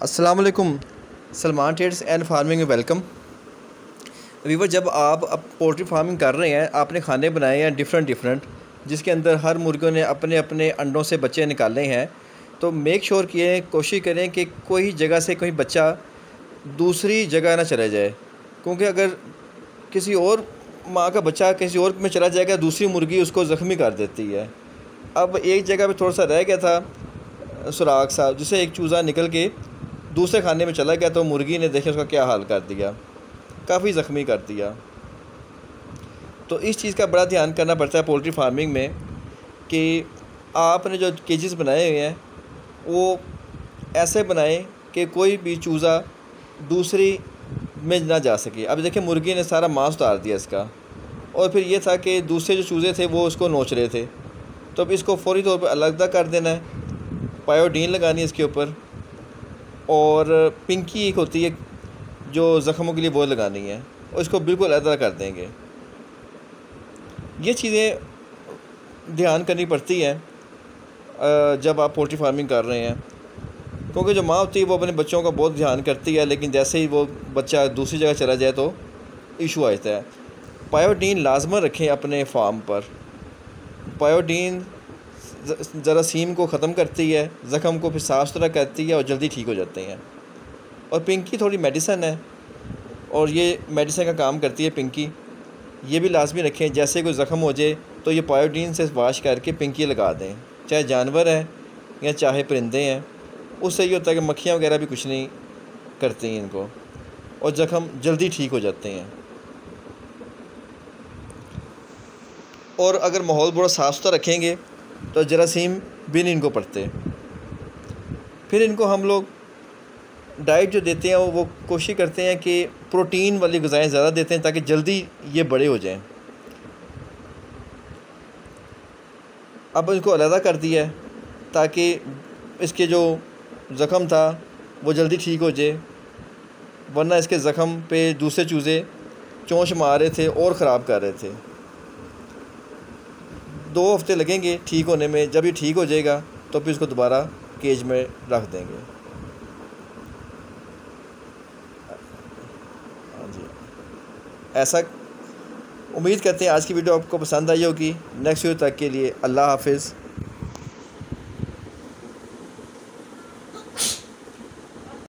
अस्सलाम वालेकुम। Salman trades and farming में वेलकम। वीवर, जब आप अब पोल्ट्री फार्मिंग कर रहे हैं, आपने खाने बनाए हैं डिफरेंट जिसके अंदर हर मुर्गों ने अपने अपने अंडों से बच्चे निकाले हैं, तो मेक श्योर किए कोशिश करें कि कोई जगह से कोई बच्चा दूसरी जगह ना चला जाए, क्योंकि अगर किसी और माँ का बच्चा किसी और में चला जाएगा, दूसरी मुर्गी उसको ज़ख्मी कर देती है। अब एक जगह पे थोड़ा सा रह गया था सुराग सा, जिसे एक चूज़ा निकल के दूसरे खाने में चला गया, तो मुर्गी ने देखे उसका क्या हाल कर दिया, काफ़ी ज़ख्मी कर दिया। तो इस चीज़ का बड़ा ध्यान करना पड़ता है पोल्ट्री फार्मिंग में कि आपने जो केजेस बनाए हुए हैं वो ऐसे बनाएं कि कोई भी चूज़ा दूसरी में ना जा सके। अब देखिए, मुर्गी ने सारा मांस उतार दिया इसका, और फिर ये था कि दूसरे जो चूज़े थे वो उसको नोच रहे थे, तो अब इसको फ़ौरी तौर पर अलग कर देना है, पायोडीन लगानी है इसके ऊपर, और पिंकी एक होती है जो ज़ख्मों के लिए वो लगानी है, और इसको बिल्कुल अलग कर देंगे। ये चीज़ें ध्यान करनी पड़ती हैं जब आप पोल्ट्री फार्मिंग कर रहे हैं, क्योंकि जो माँ होती है वो अपने बच्चों का बहुत ध्यान करती है, लेकिन जैसे ही वो बच्चा दूसरी जगह चला जाए तो इशू आता है। पायोडीन लाजमन रखें अपने फार्म पर। पायोडीन जरासीम को ख़त्म करती है, ज़ख़म को फिर साफ़ सुथरा करती है और जल्दी ठीक हो जाते हैं। और पिंकी थोड़ी मेडिसन है, और ये मेडिसिन का काम करती है पिंकी, ये भी लाजमी रखें। जैसे कोई ज़ख़म हो जाए तो ये पायोडीन से वाश करके पिंकी लगा दें, चाहे जानवर हैं या चाहे परिंदे हैं। उससे ये होता है कि मक्खियाँ वगैरह भी कुछ नहीं करती हैं इनको, और ज़ख़म जल्दी ठीक हो जाते हैं। और अगर माहौल बड़ा साफ़ सुथरा रखेंगे तो जरासीम भी नहीं इनको पड़ते। फिर इनको हम लोग डाइट जो देते हैं वो कोशिश करते हैं कि प्रोटीन वाली ग़िज़ाएँ ज़्यादा देते हैं, ताकि जल्दी ये बड़े हो जाएं। अब इनको अलग कर दिया है ताकि इसके जो ज़ख़म था वो जल्दी ठीक हो जाए, वरना इसके ज़ख़म पे दूसरे चूज़े चोंच मार रहे थे और ख़राब कर रहे थे। 2 हफ्ते लगेंगे ठीक होने में। जब ये ठीक हो जाएगा तो फिर इसको दोबारा केज में रख देंगे। हाँ जी, ऐसा उम्मीद करते हैं आज की वीडियो आपको पसंद आई होगी। नेक्स्ट वीडियो तक के लिए अल्लाह हाफिज़।